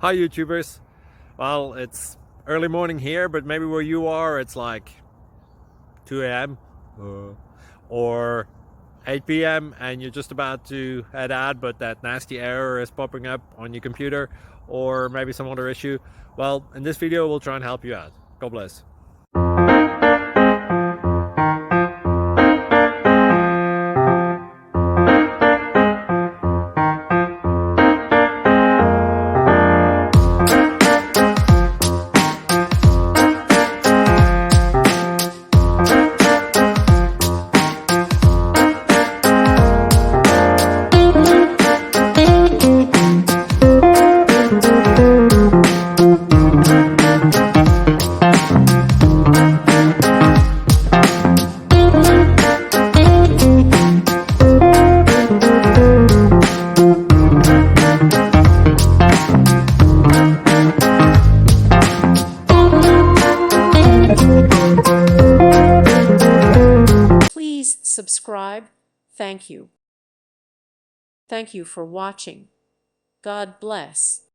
Hi YouTubers. Well, it's early morning here, but maybe where you are it's like 2 a.m. or 8 p.m. and you're just about to head out, but that nasty error is popping up on your computer, or maybe some other issue. Well, in this video we'll try and help you out. God bless. Please subscribe. Thank you. Thank you for watching. God bless.